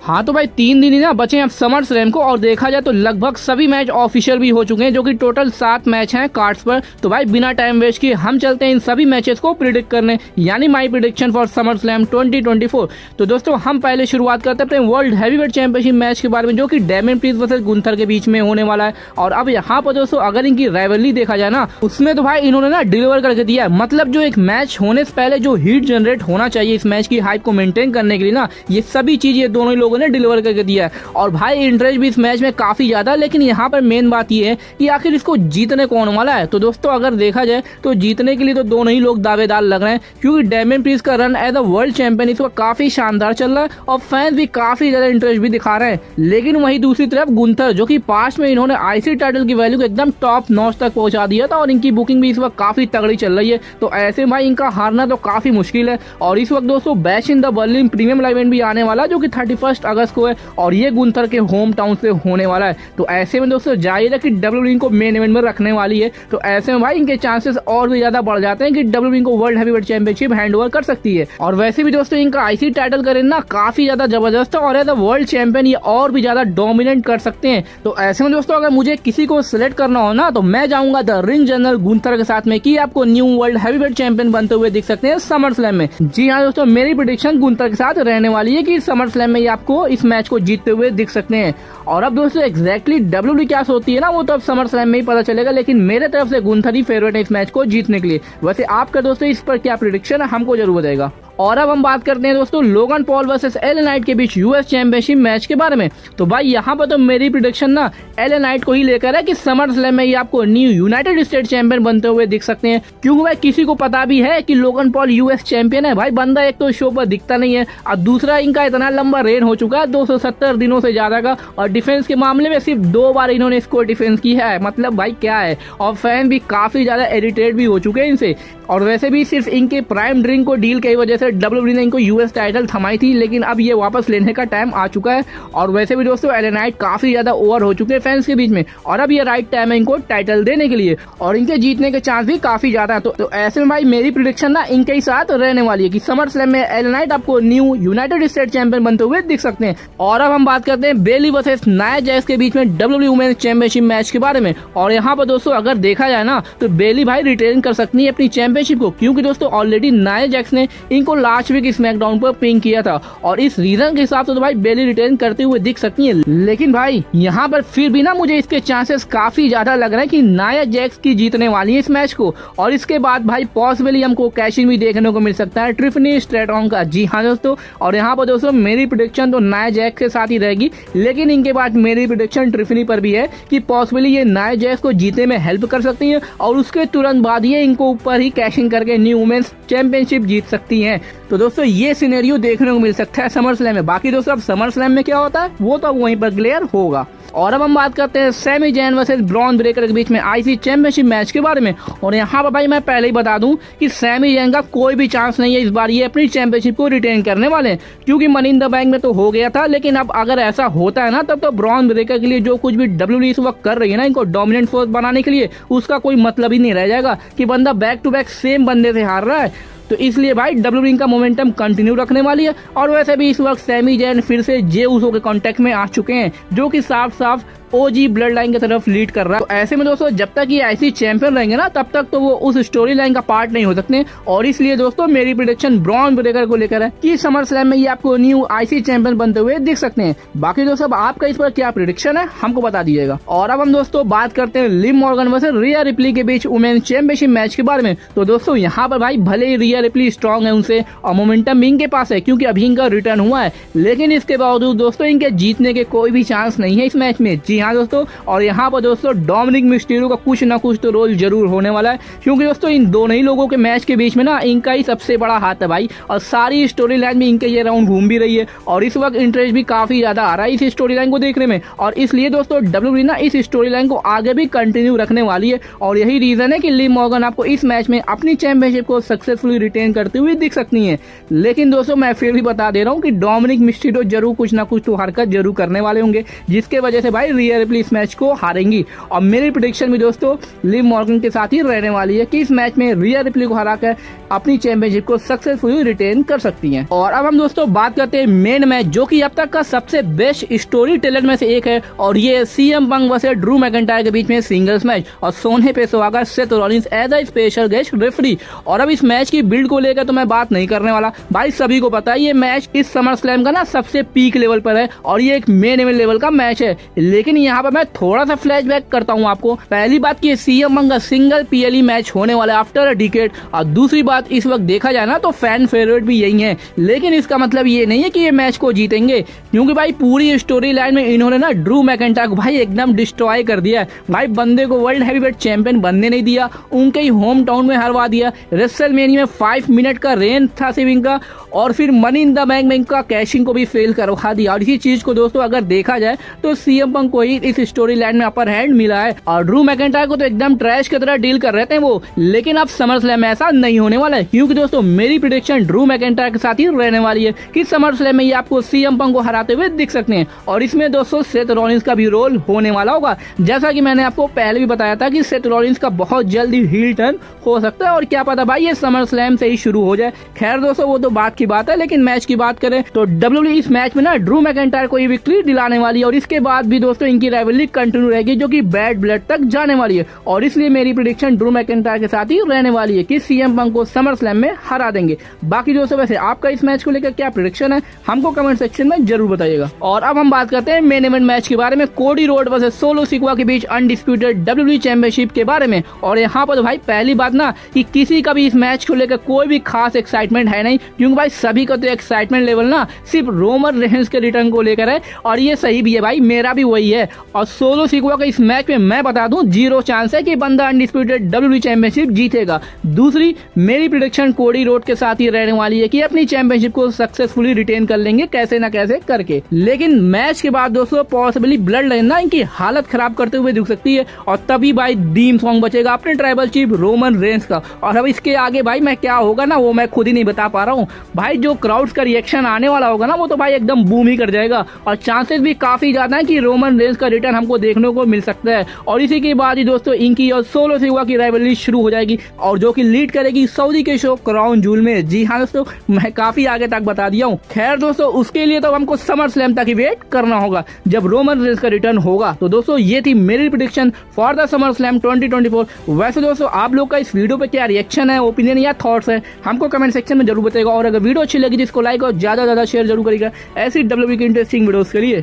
हाँ तो भाई 3 दिन ही ना बचे हैं अब समर स्लैम को, और देखा जाए तो लगभग सभी मैच ऑफिशियल भी हो चुके हैं, जो कि टोटल 7 मैच हैं कार्ड्स पर। तो भाई बिना टाइम वेस्ट किए हम चलते हैं इन सभी मैचेस को प्रिडिक्ट करने, यानी माई प्रिडिक्शन फॉर समर स्लैम 2024। तो दोस्तों हम पहले शुरुआत करते हैं वर्ल्ड हैवीवेट चैंपियनशिप मैच के बारे में, जो कि डेमियन प्रीस्ट वर्सेस गुंथर के बीच में होने वाला है। और अब यहाँ पर दोस्तों अगर इनकी राइवलरी देखा जाए ना, उसमें तो भाई इन्होंने ना डिलीवर करके दिया है। मतलब जो एक मैच होने से पहले जो हीट जनरेट होना चाहिए इस मैच की हाइप को मेंटेन करने के लिए ना, ये सभी चीज ये दोनों लोगों ने डिलीवर करके दिया है। और भाई इंटरेस्ट भी इस मैच में काफी ज्यादा, लेकिन यहाँ पर मेन बात ये है कि आखिर इसको जीतने कौन वाला है। तो दोस्तों अगर देखा जाए तो जीतने के लिए तो दोनों ही लोग दावेदार लग रहे हैं, क्योंकि डेमियन प्रीस्ट का run as a world champion इस वक्त काफी शानदार चल रहा है और फैंस भी काफी ज्यादा इंटरेस्ट भी दिखा रहे हैं। लेकिन वहीं दूसरी तरफ गुंथर, जो कि पास्ट में इन्होंने आईसी टाइटल की वैल्यू को एकदम टॉप नॉच तक पहुंचा दिया था और इनकी बुकिंग भी इस वक्त काफी तगड़ी चल रही है। तो ऐसे भाई इनका हारना तो काफी मुश्किल है। और इस वक्त दोस्तों bash in the Berlin premium live event भी आने वाला है, जो कि 31 अगस्त को है और ये गुंथर के होम टाउन से होने वाला है। तो ऐसे में दोस्तों जाहिर है कि डब्ल्यूडब्ल्यूई को मेन इवेंट में रखने वाली है। तो ऐसे में भाई इनके चांसेस और भी ज्यादा बढ़ जाते हैं कि डब्ल्यूडब्ल्यूई को वर्ल्ड हैवीवेट चैंपियनशिप हैंडओवर कर सकती है। और वैसे भी दोस्तों इनका आईसी टाइटल का रेन ना काफी ज्यादा जबरदस्त है और एज अ वर्ल्ड चैंपियन ये और भी ज्यादा डोमिनेट कर सकते हैं। तो ऐसे में दोस्तों अगर मुझे किसी को सिलेक्ट करना हो ना, तो मैं जाऊंगा द रिंग जनरल गुंथर के साथ में, कि आपको न्यू वर्ल्ड हैवीवेट चैंपियन बनते हुए दिख सकते हैं समर स्लैम में। जी हाँ दोस्तों, मेरी प्रेडिक्शन गुंथर के साथ रहने वाली है कि समर स्लैम में आपको इस मैच को जीतते हुए दिख सकते हैं। और अब दोस्तों एग्जैक्टली डब्ल्यूडब्ल्यूई क्या सोचती है ना, वो तो अब समर स्लैम में ही पता चलेगा, लेकिन मेरे तरफ से गुंथर ही फेवरेट है इस मैच को जीतने के लिए। वैसे आपका दोस्तों इस पर क्या प्रेडिक्शन है, हमको जरूर बताएगा। और अब हम बात करते हैं दोस्तों Logan Paul versus LA night के बीच यूएस चैंपियनशिप मैच के बारे में। तो भाई यहाँ पर तो मेरी प्रेडिक्शन ना एलए नाइट को ही लेकर है कि समर स्लैम में ये आपको न्यू यूनाइटेड स्टेट चैंपियन बनते हुए दिख सकते हैं, क्योंकि भाई किसी को पता भी है कि लोगन पॉल यूएस चैंपियन है। भाई बंदा एक तो शो पर दिखता नहीं है और दूसरा इनका इतना लंबा रेन हो चुका है 270 दिनों से ज्यादा का, और डिफेंस के मामले में सिर्फ 2 बार इन्होंने स्कोर डिफेंस की है। मतलब भाई क्या है, और फैन भी काफी ज्यादा इरिटेट भी हो चुके हैं इनसे। और वैसे भी सिर्फ इनके प्राइम ड्रिंक को डील की वजह से डब्ल्यूडब्ल्यूई ने इनको यूएस टाइटल थमाई थी, लेकिन अब ये वापस लेने का टाइम आ चुका है। और वैसे भी दोस्तों एलए नाइट काफी ज्यादा ओवर हो चुके हैं फैंस के बीच में, और अब ये राइट टाइम है इनको टाइटल देने के लिए, और इनके जीतने के चांस भी काफी ज्यादा है। तो ऐसे में भाई मेरी प्रेडिक्शन ना इनके ही साथ रहने वाली है कि समर स्लैम में एलए नाइट आपको न्यू यूनाइटेड स्टेट चैंपियन बनते हुए दिख सकते हैं। और अब हम बात करते हैं बेली वर्सेस नाया जैक्स के बीच में डब्ल्यूडब्ल्यूई वुमेन्स चैंपियनशिप मैच के बारे में। और यहाँ पर दोस्तों अगर देखा जाए ना, तो बेली भाई रिटेन कर सकती है अपनी चैंपियनशिप को, क्योंकि दोस्तों ऑलरेडी नाया जैक्स ने इनको लास्ट वीक स्मैकडाउन पर पिन किया था, और इस रीजन के हिसाब से तो भाई बेली रिटेन करते हुए दिख सकती है। लेकिन भाई यहाँ पर फिर भी ना मुझे इसके चांसेस काफी ज्यादा लग रहे हैं कि नाया जैक्स की जीतने वाली है इस मैच को, और इसके बाद भाई पॉसिबली हमको कैश इन भी देखने को मिल सकता है ट्रिफनी स्ट्रैटन का। जी हाँ दोस्तों, और यहाँ पर दोस्तों मेरी प्रेडिक्शन तो नाया जैक्स के साथ ही रहेगी, लेकिन इनके बाद मेरी प्रेडिक्शन ट्रिफनी पर भी है कि पॉसिबली ये नाया जैक्स को जीतने में हेल्प कर सकती है, और उसके तुरंत बाद ये इनको ऊपर ही कैशिंग करके न्यू वुमेन्स चैंपियनशिप जीत सकती हैं। तो दोस्तों ये सिनेरियो देखने को मिल सकता है समर स्लैम में। बाकी दोस्तों अब समर स्लैम में क्या होता है वो तो वहीं पर क्लियर होगा। और अब हम बात करते हैं Sami Zayn versus Bron Breakker के बीच में आईसी चैंपियनशिप मैच के बारे में। और यहाँ पर भाई मैं पहले ही बता दूं कि सैमी जैन का कोई भी चांस नहीं है इस बार ये अपनी चैंपियनशिप को रिटेन करने वाले हैं, क्योंकि मनी इन द बैंक में तो हो गया था। लेकिन अब अगर ऐसा होता है ना, तब तो ब्रॉन ब्रेकर के लिए जो कुछ भी डब्ल्यूडब्ल्यूई इस वक्त कर रही है ना, इनको डोमिनेंट फोर्स बनाने के लिए, उसका कोई मतलब ही नहीं रह जाएगा कि बंदा बैक टू बैक सेम बंदे से हार रहा है। तो इसलिए भाई डब्ल्यूडब्ल्यूई का मोमेंटम कंटिन्यू रखने वाली है। और वैसे भी इस वक्त सैमी जैन फिर से जे उसो के कांटेक्ट में आ चुके हैं, जो कि साफ साफ ओजी ब्लड लाइन की तरफ लीड कर रहा है। तो ऐसे में दोस्तों जब तक ये आईसी चैंपियन रहेंगे ना, तब तक तो वो उस स्टोरी लाइन का पार्ट नहीं हो सकते। और इसलिए दोस्तों मेरी प्रेडिक्शन ब्रॉन ब्रेकर को लेकर है कि समर स्लैम में ये आपको न्यू आईसी चैंपियन बनते हुए दिख सकते हैं। बाकी दोस्तों आपका इस पर क्या प्रेडिक्शन है हमको बता दीजिएगा। और अब हम दोस्तों बात करते हैं लिव मॉर्गन वर्सेस रिया रिप्ली के बीच वुमेन्स चैंपियनशिप मैच के बारे में। तो दोस्तों यहाँ पर भाई भले ही रिया रिप्ली स्ट्रॉन्ग है उनसे और मोमेंटम भी इनके पास है, क्योंकि अभी इनका रिटर्न हुआ है, लेकिन इसके बावजूद दोस्तों इनके जीतने के कोई भी चांस नहीं है इस मैच में। जी हाँ दोस्तों, और यहाँ पर दोस्तों डोमिनिक मिस्टीरियो का कुछ ना कुछ तो रोल जरूर होने वाला है, क्योंकि दोस्तों इन दोनों ही लोगों के मैच के बीच में ना इनका ही सबसे बड़ा हाथ है भाई, और सारी स्टोरी लाइन में इनके ये राउंड घूम भी रही है, और इस वक्त इंटरेस्ट भी काफी ज्यादा आ रहा है इस स्टोरी लाइन को देखने में। और इसलिए दोस्तों डब्ल्यूडब्ल्यूई ना इस स्टोरी लाइन को आगे भी कंटिन्यू रखने वाली है, और यही रीजन है कि लिव मॉर्गन आपको इस मैच में अपनी चैंपियनशिप को सक्सेसफुली रिटेन करते हुए दिख सकती हैं। लेकिन दोस्तों मैं फिर भी बता दे रहा हूँ कि डोमिनिक मिस्टीरियो जरूर कुछ ना कुछ तो हरकत जरूर करने वाले होंगे, जिसके वजह से भाई रिया रिप्ली इस मैच को हारेंगी। और मेरी प्रेडिक्शन भी दोस्तों लिव मॉर्गन के साथ ही रहने वाली है कि इस मैच में रिया रिप्ली को हराकर अपनी चैंपियनशिप को सक्सेसफुली रिटेन कर सकती हैं। और अब हम दोस्तों बात करते हैं मेन मैच, जो कि अब तक का सबसे बेस्ट स्टोरी टेलर में से एक है, और ये CM Punk versus Drew McIntyre के बीच में सिंगल्स मैच, और सोने पे सुहागा Seth Rollins as a special guest referee. और अब इस मैच की बिल्ड को लेकर तो मैं बात नहीं करने वाला, भाई सभी को पता है ये मैच इस समर स्लैम का ना सबसे पीक लेवल पर है और ये एक मेन इवेंट लेवल का मैच है। लेकिन यहाँ पर मैं थोड़ा सा फ्लैशबैक करता हूँ आपको। पहली बात की सीएम पंक का सिंगल पीएलई मैच होने वाला है आफ्टर अ डिकेड, और दूसरी बात इस वक्त देखा जाए ना तो फैन फेवरेट भी यही है। लेकिन इसका मतलब ये नहीं है कि ये मैच को जीतेंगे, क्योंकि भाई पूरी स्टोरी लाइन में इन्होंने ना ड्रू मैकिंटायर को भाई एकदम डिस्ट्रॉय कर दिया है। भाई बंदे को वर्ल्ड हैवीवेट चैंपियन बनने नहीं दिया, उनके ही होम टाउन में हरवा दिया। रेसलमेनिया में 5 मिनट का रेन था सेविंग का, और फिर मनी इन द बैंक का कैशिंग को भी फेल करवा दिया। और इसी चीज को दोस्तों अगर देखा जाए तो सीएम पंक को ही इस स्टोरी लाइन में अपर हैंड मिला है, और ड्रू मैकिंटायर को तो एकदम ट्रैश की तरह डील कर रहे थे वो। लेकिन अब समर स्लैम में ऐसा नहीं होने वाला है, क्योंकि दोस्तों मेरी प्रेडिक्शन ड्रू मैकिंटायर के साथ ही रहने वाली है कि समर स्लैम में ये आपको सीएम पंक को हराते हुए दिख सकते हैं। और इसमें दोस्तों सेथ रॉलिंस का भी रोल होने वाला होगा, जैसा कि मैंने आपको पहले भी बताया था कि सेथ रॉलिंस का बहुत जल्दी हील टर्न हो सकता है, और क्या पता भाई ये समर स्लैम से ही शुरू हो जाए। खैर दोस्तों वो तो बात की बात है, लेकिन मैच की बात करें तो डब्ल्यूडब्ल्यूई इस मैच में ना ड्रू मैकिंटायर को ये विक्ट्री दिलाने वाली है, और इसके बाद भी दोस्तों इनकी राइवलरी कंटिन्यू रहेगी, जो कि बैड ब्लड तक जाने वाली है। और इसलिए मेरी प्रेडिक्शन ड्रू मैकिंटायर के साथ ही रहने वाली है कि सीएम पंक को समर स्लैम में हरा देंगे। बाकी दोस्तों वैसे आपका इस मैच को लेकर क्या प्रेडिक्शन है, हमको कमेंट सेक्शन में जरूर बताइएगा। और अब हम बात करते हैं मेन इवेंट मैच के बारे में, कोडी रोड वर्सेस सोलो सिक्वा के बीच अनडिस्प्यूटेड डब्ल्यूडब्ल्यूई चैंपियनशिप के बारे में। और यहाँ पर तो भाई पहली बात ना कि किसी का भी इस मैच को लेकर कोई भी खास एक्साइटमेंट है नहीं, क्योंकि भाई सभी का तो एक्साइटमेंट लेवल ना सिर्फ रोमन रेंस के रिटर्न को लेकर है, और ये सही भी है भाई, मेरा भी वही है। और सोलो सिक्वा के इस मैच में मैं बता दूं 0 चांस है कि बंदा अनडिस्प्यूटेड डब्ल्यूडब्ल्यूई चैंपियनशिप जीतेगा। दूसरी मेरी प्रेडिक्शन कोडी रोड के साथ ही रहने वाली है कि अपनी चैंपियनशिप को सक्सेसफुली रिटेन कर लेंगे कैसे ना कैसे करके। लेकिन मैच के बाद दोस्तों पॉसिबली ब्लड लाइन ना इनकी हालत खराब करते हुए दिख सकती है, और तभी भाई थीम सॉन्ग बचेगा अपने ट्राइबल चीफ रोमन रेंस का। और अब इसके आगे भाई मैं क्या होगा ना वो मैं खुद ही नहीं बता पा रहा हूँ भाई। जो क्राउड्स का रिएक्शन आने वाला होगा ना वो तो भाई एकदम बूम ही कर जाएगा, और चांसेस भी काफी ज्यादा है कि रोमन रेंस का रिटर्न हमको देखने को मिल सकता है। और इसी के बाद ही दोस्तों इनकी और सोलो सिक्वा की राइवलरी शुरू हो जाएगी, और जो कि लीड करेगी सऊदी के शो क्राउन जूल में। जी हाँ दोस्तों मैं काफी आगे तक बता दिया हूँ। खैर दोस्तों उसके लिए तो हमको समर स्लैम तक ही वेट करना होगा जब रोमन रेंस का रिटर्न होगा। तो दोस्तों ये थी मेरी prediction for the summer slam 2024। वैसे दोस्तों आप लोग का इस वीडियो पे क्या रिएक्शन है, ओपिनियन या थॉट्स है, हमको कमेंट सेक्शन में जरूर बताएगा। और अगर वीडियो अच्छी लगी तो इसको लाइक और ज्यादा शेयर जरूर करेगा ऐसी डब्ल्यूडब्ल्यूई की इंटरेस्टिंग वीडियोस के लिए।